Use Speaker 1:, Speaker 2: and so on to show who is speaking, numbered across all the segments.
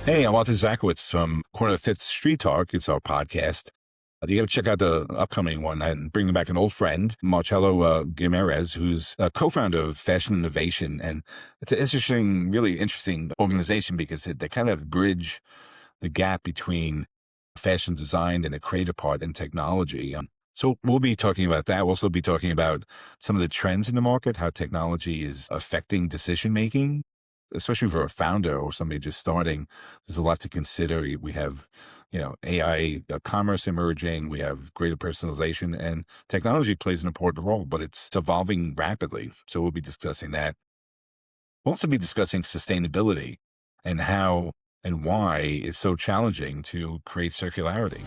Speaker 1: Hey, I'm Walter Zakowitz from Corner Fifth Street Talk. It's our podcast. You got to check out the upcoming one and bringing back an old friend, Marcelo Guimarães, who's a co-founder of Fashinnovation. And it's an interesting, really interesting organization because they kind of bridge the gap between fashion design and the creative part and technology. So we'll be talking about that. We'll also be talking about some of the trends in the market, how technology is affecting decision-making, especially for a founder or somebody just starting. There's a lot to consider. We have, AI commerce emerging. We have greater personalization, and technology plays an important role, but it's evolving rapidly. So we'll be discussing that. We'll also be discussing sustainability and how and why it's so challenging to create circularity.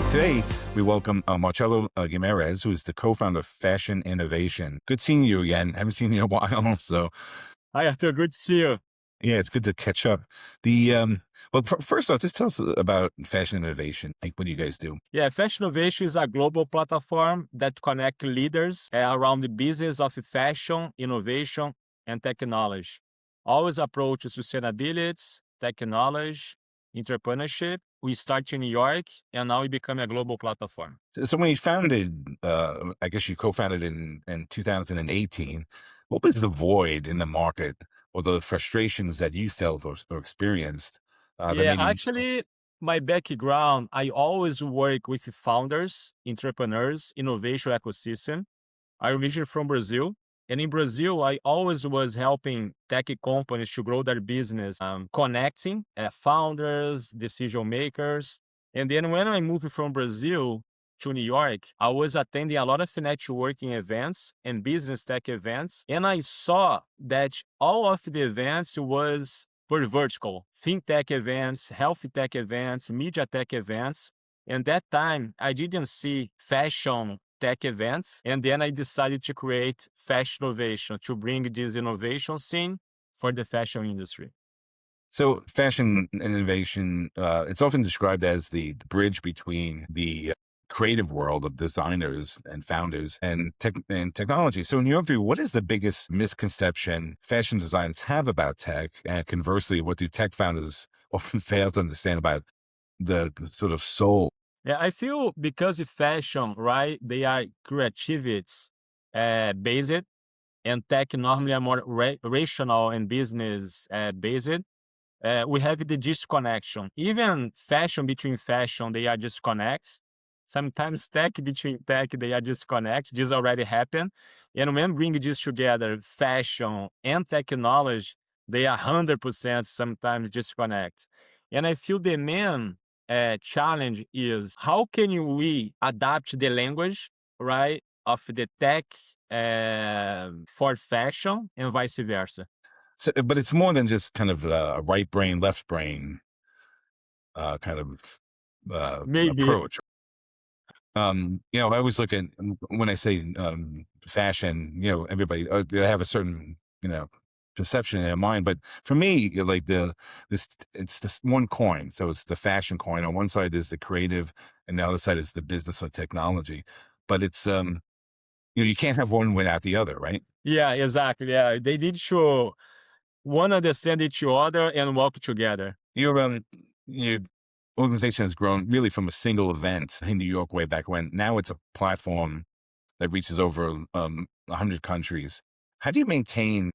Speaker 1: Today, we welcome Marcelo Guimarães, who is the co-founder of Fashinnovation. Good seeing you again. Haven't seen you in a while, so.
Speaker 2: Hi, Arthur. Good to see you.
Speaker 1: Yeah, it's good to catch up. First off, just tell us about Fashinnovation. Like, what do you guys do?
Speaker 2: Yeah, Fashinnovation is a global platform that connects leaders around the business of fashion, innovation, and technology. Always approach sustainability, technology, entrepreneurship. We start in New York, and now we become a global platform.
Speaker 1: So when you founded, I guess you co-founded in 2018, what was the void in the market or the frustrations that you felt or experienced that
Speaker 2: Yeah,
Speaker 1: made you?
Speaker 2: actually, my background, I always work with founders, entrepreneurs, innovation ecosystem. I originally from Brazil. And in Brazil, I always was helping tech companies to grow their business, connecting founders, decision makers. And then when I moved from Brazil to New York, I was attending a lot of networking events and business tech events. And I saw that all of the events was per vertical, fintech events, health tech events, media tech events. And that time, I didn't see fashion tech events. And then I decided to create Fashinnovation to bring this innovation scene for the fashion industry.
Speaker 1: So fashion innovation, it's often described as the bridge between the creative world of designers and founders and technology. So in your view, what is the biggest misconception fashion designers have about tech? And conversely, what do tech founders often fail to understand about the sort of soul?
Speaker 2: Yeah, I feel because of fashion, right, they are creativity based, and tech normally are more rational and business based. We have the disconnection. Even fashion between fashion, they are disconnects. Sometimes tech between tech, they are disconnects. This already happened. And when bring this together, fashion and technology, they are 100% sometimes disconnect. And I feel the main challenge is how can we adapt the language, right, of the tech for fashion and vice versa.
Speaker 1: So, but it's more than just kind of a right brain, left brain kind of
Speaker 2: Maybe.
Speaker 1: approach. I always look at when I say fashion, everybody they have a certain, perception in their mind. But for me, like it's this one coin. So it's the fashion coin. On one side is the creative, and the other side is the business or technology. But it's you can't have one without the other, right?
Speaker 2: Yeah, exactly. Yeah, they need to one understand each other and work together.
Speaker 1: Your organization has grown really from a single event in New York way back when. Now it's a platform that reaches over 100 countries. How do you maintain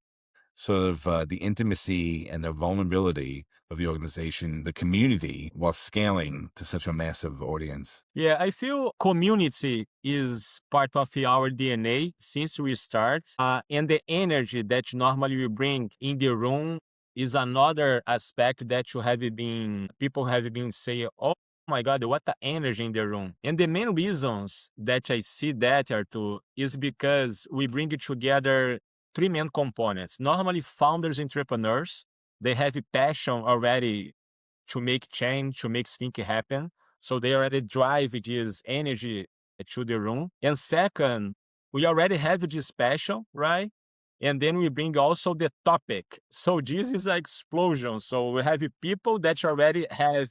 Speaker 1: sort of the intimacy and the vulnerability of the organization, the community, while scaling to such a massive audience?
Speaker 2: Yeah, I feel community is part of our DNA since we start, and the energy that normally we bring in the room is another aspect that people have been saying, oh my God, what the energy in the room. And the main reasons that I see that, Arthur, is because we bring together three main components. Normally founders, entrepreneurs, they have a passion already to make change, to make things happen. So they already drive this energy to the room. And second, we already have this passion, right? And then we bring also the topic. So this is an explosion. So we have people that already have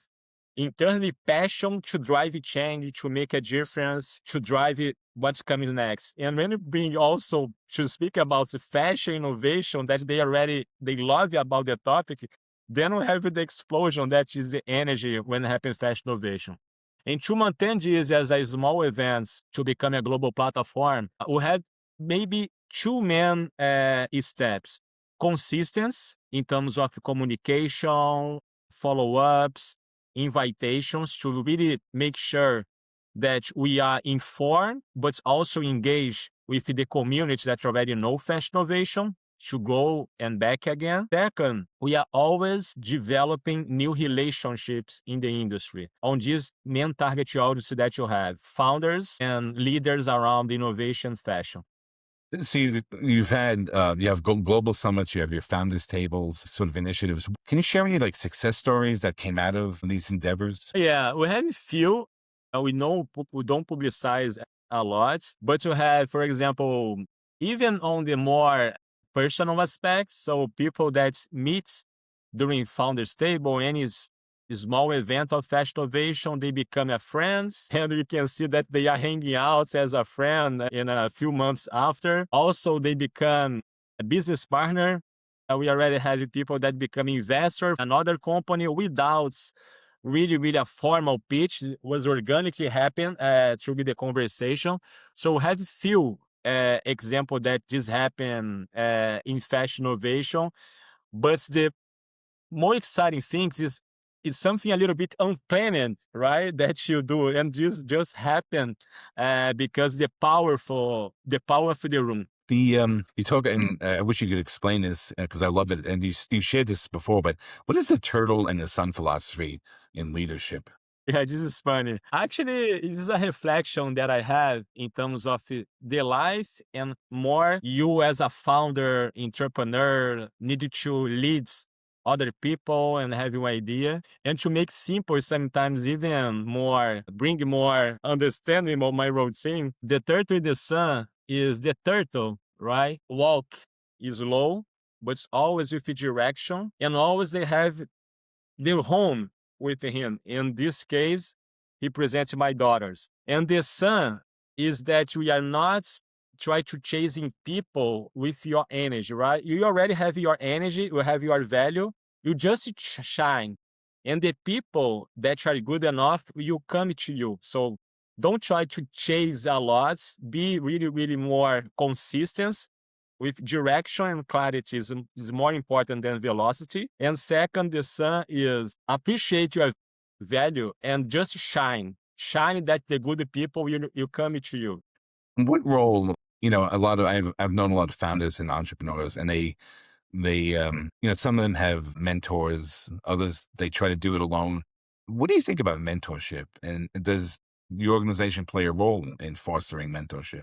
Speaker 2: internally passion to drive change, to make a difference, to drive it, what's coming next. And when you bring also to speak about the fashion innovation that they love about the topic, then we have the explosion that is the energy when it happens fashion innovation. And to maintain this as a small events to become a global platform, we had maybe two main steps. Consistency in terms of communication, follow-ups, invitations to really make sure that we are informed, but also engaged with the community that already know fashion innovation to go and back again. Second, we are always developing new relationships in the industry on this main target audience that you have, founders and leaders around innovation fashion.
Speaker 1: So you've had you have global summits, you have your founders tables, sort of initiatives. Can you share any like success stories that came out of these endeavors?
Speaker 2: Yeah, we have a few. We know we don't publicize a lot, but you have, for example, even on the more personal aspects, so people that meet during founders table, any small event of fashion innovation, they become a friends, and you can see that they are hanging out as a friend in a few months after. Also, they become a business partner. We already have people that become investor, another company without really a formal pitch. It was organically happen through the conversation. So have few example that this happen in fashion innovation, but the more exciting thing is it's something a little bit unplanned, right? That you do, and this just happened because the power of the room.
Speaker 1: You talk, and I wish you could explain this because I love it, and you shared this before. But what is the turtle and the sun philosophy in leadership?
Speaker 2: Yeah, this is funny. Actually, this is a reflection that I have in terms of the life and more you as a founder, entrepreneur, need to lead other people and have your idea and to make simple sometimes even more, bring more understanding of my routine. The turtle in the sun is the turtle, right? Walk is slow, but always with direction and always they have their home with him. In this case, he presents my daughters. And the sun is that we are not try to chasing people with your energy, right? You already have your energy, you have your value, you just shine. And the people that are good enough will come to you. So don't try to chase a lot. Be really more consistent with direction and clarity is more important than velocity. And second, the sun is appreciate your value and just shine. Shine that the good people will come to you.
Speaker 1: What role, a lot of I've known a lot of founders and entrepreneurs, and some of them have mentors, others they try to do it alone. What do you think about mentorship, and does the organization play a role in fostering mentorship?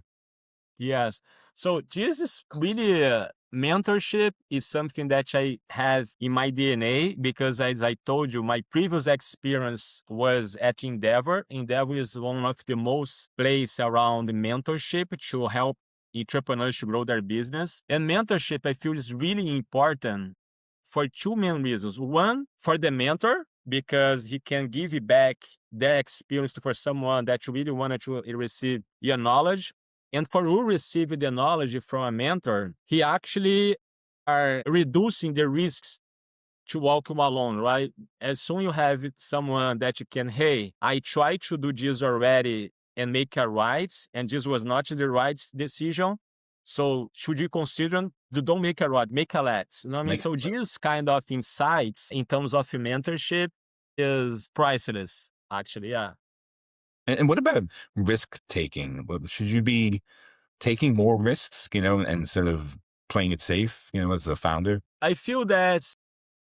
Speaker 2: Yes. So this is really mentorship is something that I have in my DNA because as I told you, my previous experience was at Endeavor. Endeavor is one of the most place around mentorship to help entrepreneurs to grow their business. And mentorship, I feel, is really important for two main reasons. One, for the mentor, because he can give you back their experience for someone that you really wanted to receive your knowledge. And for who receive the knowledge from a mentor, he actually are reducing the risks to walk alone, right? As soon you have someone that you can, hey, I tried to do this already and make a right, and this was not the right decision. So should you consider you don't make a right, make a left. You know what I mean?
Speaker 1: Like,
Speaker 2: So these kind of insights in terms of mentorship is priceless, actually. Yeah.
Speaker 1: and what about risk taking? Should you be taking more risks, instead of playing it safe, as a founder?
Speaker 2: I feel that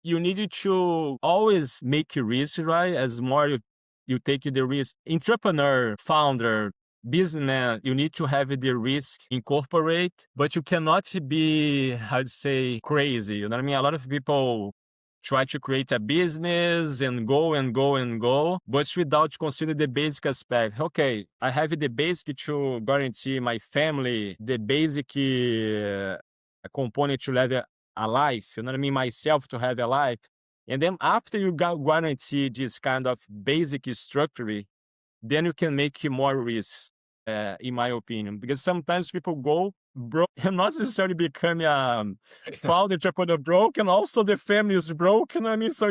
Speaker 2: you need to always make a risk, right? As more you take the risk, entrepreneur, founder, businessman, you need to have the risk incorporate, but you cannot be, I'd say, crazy. You know what I mean? A lot of people try to create a business and go and go and go, but without consider the basic aspect. Okay, I have the basic to guarantee my family, the basic component to live a life. You know what I mean? Myself to have a life. And then after you guarantee this kind of basic structure, then you can make more risks, in my opinion. Because sometimes people go broke and not necessarily become a founder entrepreneur broke, and also the family is broken. I mean, so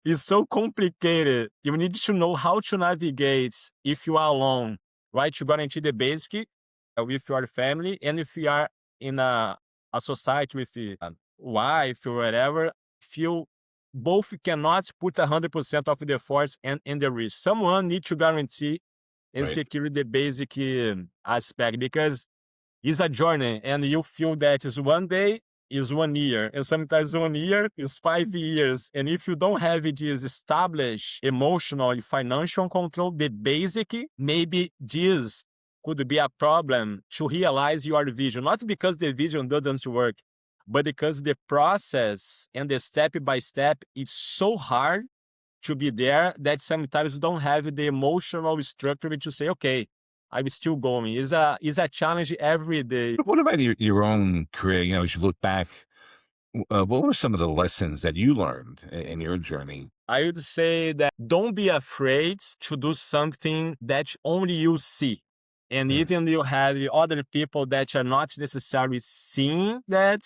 Speaker 2: it's so complicated. You need to know how to navigate if you are alone, right? To guarantee the basic with your family, and if you are in a society with a wife or whatever, if you both cannot put 100% of the effort and the risk. Someone needs to guarantee and
Speaker 1: Right.
Speaker 2: secure the basic aspect, because it's a journey, and you feel that is one day, is 1 year, and sometimes 1 year is 5 years. And if you don't have this established emotional and financial control, the basic, maybe this could be a problem to realize your vision. Not because the vision doesn't work, but because the process and the step by step is so hard to be there that sometimes you don't have the emotional structure to say, okay, I'm still going. It's a challenge every day.
Speaker 1: What about your own career? You know, as you look back, what were some of the lessons that you learned in your journey?
Speaker 2: I would say that don't be afraid to do something that only you see. And
Speaker 1: Mm,
Speaker 2: even you have other people that are not necessarily seeing that,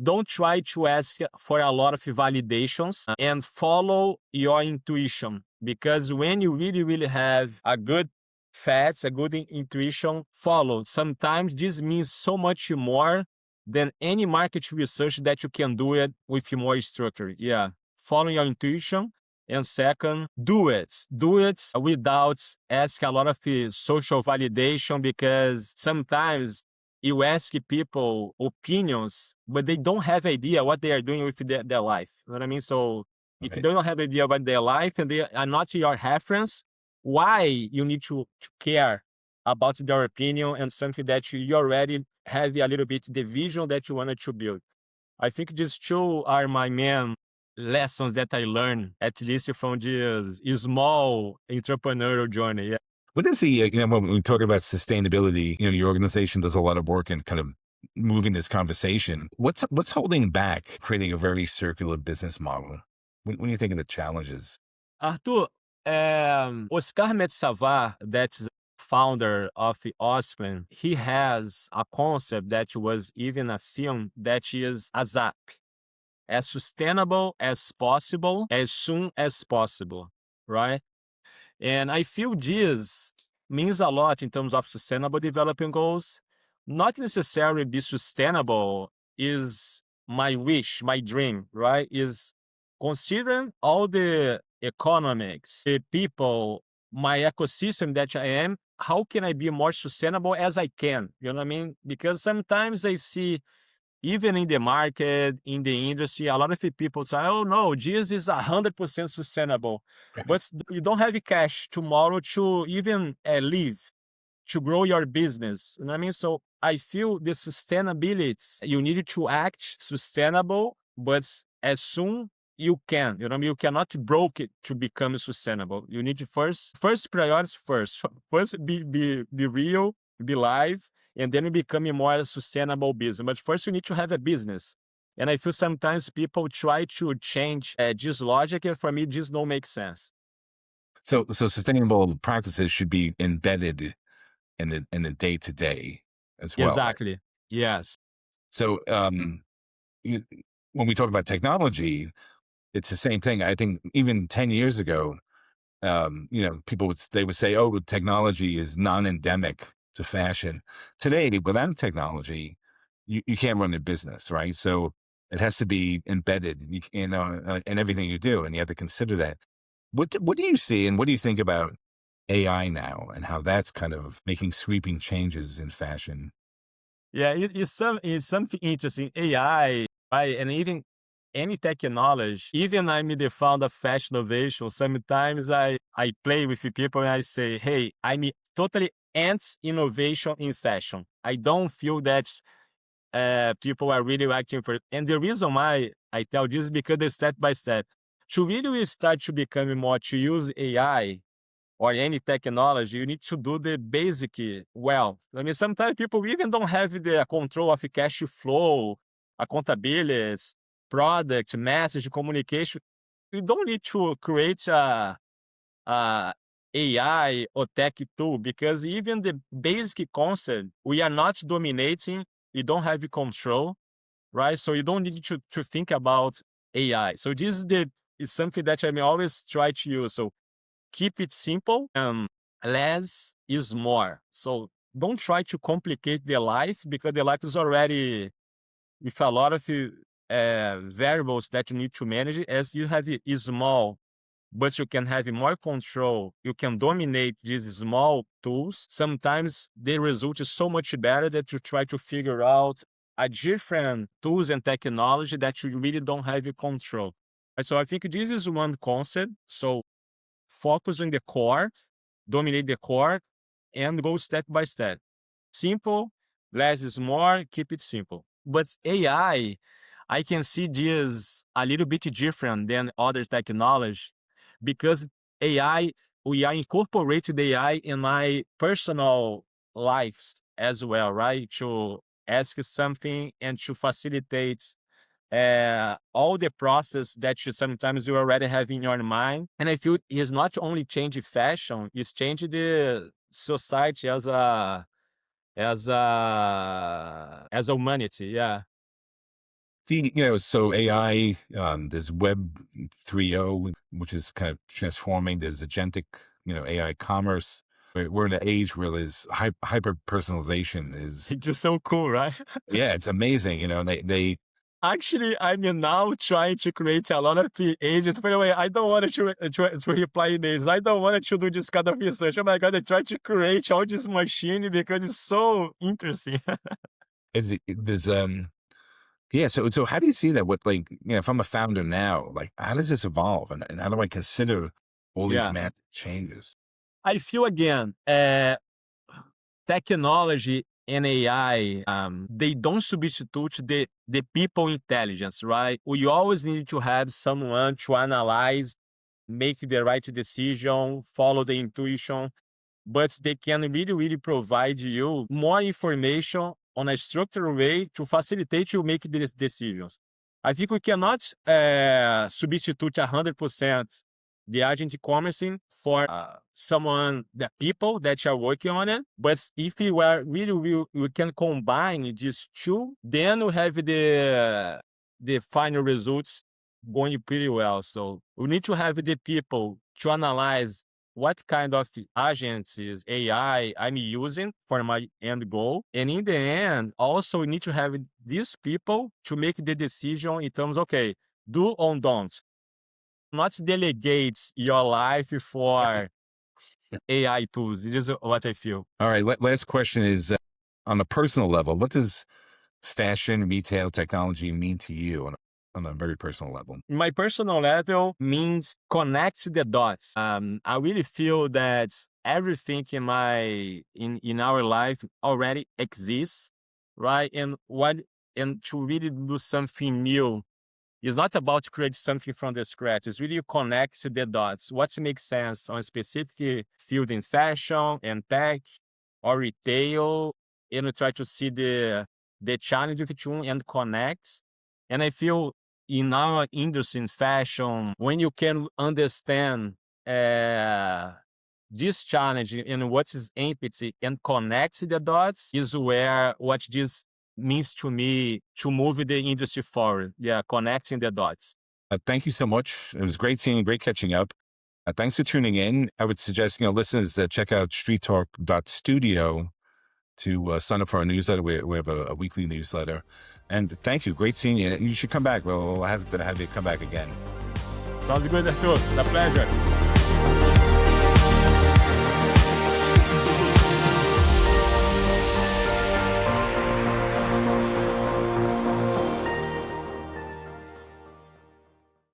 Speaker 2: don't try to ask for a lot of validations and follow your intuition. Because when you really, really have a good facts, a good intuition, follow. Sometimes this means so much more than any market research that you can do it with more structure. Yeah. Follow your intuition. And second, do it. Do it without asking a lot of social validation, because sometimes you ask people opinions, but they don't have idea what they are doing with their life. You know what I mean? So if you
Speaker 1: right.
Speaker 2: don't have idea about their life and they are not your reference, why you need to care about their opinion and something that you already have a little bit the vision that you wanted to build? I think these two are my main lessons that I learned, at least from this small entrepreneurial journey. Yeah.
Speaker 1: What is the, you know, when we talk about sustainability, you know, your organization does a lot of work in kind of moving this conversation. What's holding back creating a very circular business model? When you think of the challenges?
Speaker 2: Arthur, Oscar Metsavar, that's founder of Osman, he has a concept that was even a film that is ASAP, as sustainable as possible, as soon as possible, right? And I feel this means a lot in terms of sustainable development goals. Not necessarily be sustainable is my wish, my dream, right? Is considering all the economics, the people, my ecosystem that I am, how can I be more sustainable as I can? You know what I mean? Because sometimes I see, even in the market, in the industry, a lot of the people say, "Oh no, this is 100% sustainable," but you don't have cash tomorrow to even live, to grow your business. You know what I mean? So I feel the sustainability, you need to act sustainable, but as soon you can. You know what I mean? You cannot broke it to become sustainable. You need to first priorities first. First be real, be live, and then you become a more sustainable business. But first you need to have a business. And I feel sometimes people try to change this logic, and for me, this don't make sense.
Speaker 1: So sustainable practices should be embedded in the day to day as well, right?
Speaker 2: Exactly. Yes.
Speaker 1: So you, when we talk about technology, it's the same thing. I think even 10 years ago, you know, they would say, "Oh, technology is non-endemic to fashion." Today, without technology, you can't run a business, right? So it has to be embedded, in everything you do, and you have to consider that. What do you see, and what do you think about AI now, and how that's kind of making sweeping changes in fashion?
Speaker 2: Yeah, it's something interesting. AI, right? And even any technology, even I'm the founder of Fashinnovation, sometimes I play with the people and I say, hey, I'm totally against innovation in fashion. I don't feel that people are really acting for it. And the reason why I tell this is because the step by step. To really start to become more to use AI or any technology, you need to do the basic well. I mean, sometimes people even don't have the control of cash flow, accountability. product, message, communication, you don't need to create a AI or tech tool, because even the basic concept, we are not dominating, we don't have control, right? So you don't need to think about AI. So this is something that I may always try to use. So keep it simple. Less is more. So don't try to complicate the life, because the life is already with a lot of variables that you need to manage. As you have it is small, but you can have more control. You can dominate these small tools. Sometimes the result is so much better that you try to figure out a different tools and technology that you really don't have control. So I think this is one concept. So focus on the core, dominate the core, and go step by step. Simple, less is more, keep it simple. But AI, I can see this a little bit different than other technology, because AI, we are incorporating the AI in my personal lives as well, right? To ask something and to facilitate all the process that you already have in your mind. And I feel it's not only changing fashion, it's changing the society as a humanity. Yeah.
Speaker 1: So AI, there's Web 3.0, which is kind of transforming. There's agentic, AI commerce. We're in an age where there's hyper personalization is,
Speaker 2: It's just so cool, right?
Speaker 1: yeah, it's amazing. And they
Speaker 2: Actually, I'm now trying to create a lot of agents. By the way, I don't want to reply this. I don't want to do this kind of research. Oh my God, I try to create all this machine because it's so interesting.
Speaker 1: there's yeah. So how do you see that? What, like, if I'm a founder now, like, how does this evolve, and how do I consider all these
Speaker 2: Yeah.
Speaker 1: massive changes?
Speaker 2: I feel again, technology and AI, they don't substitute the people intelligence, right? We always need to have someone to analyze, make the right decision, follow the intuition, but they can really, really provide you more information on a structured way to facilitate you make these decisions. I think we cannot substitute 100% the agent commercing for someone, the people that are working on it. But if we are really, we can combine these two, then we have the final results going pretty well. So we need to have the people to analyze what kind of agencies, AI I'm using for my end goal. And in the end, also we need to have these people to make the decision in terms, okay, do or don't. Not delegate your life for AI tools. This is what I feel.
Speaker 1: All right. Last question is, on a personal level, what does fashion, retail, technology mean to you on a very personal level?
Speaker 2: My personal level means connect the dots. I really feel that everything in our life already exists, right? And to really do something new, it's not about to create something from the scratch. It's really connect the dots. What makes sense on a specific field in fashion and tech or retail, and we try to see the challenge of each one and connect. And I feel in our industry in fashion, when you can understand this challenge and what is empathy and connect the dots, is where what this means to me to move the industry forward. Yeah, connecting the dots.
Speaker 1: Thank you so much. It was great seeing you, great catching up. Thanks for tuning in. I would suggest, listeners, check out streettalk.studio to sign up for our newsletter. We have a weekly newsletter. And thank you. Great seeing you. You should come back. We'll have to have you come back again.
Speaker 2: Sounds good, Arthur. A pleasure.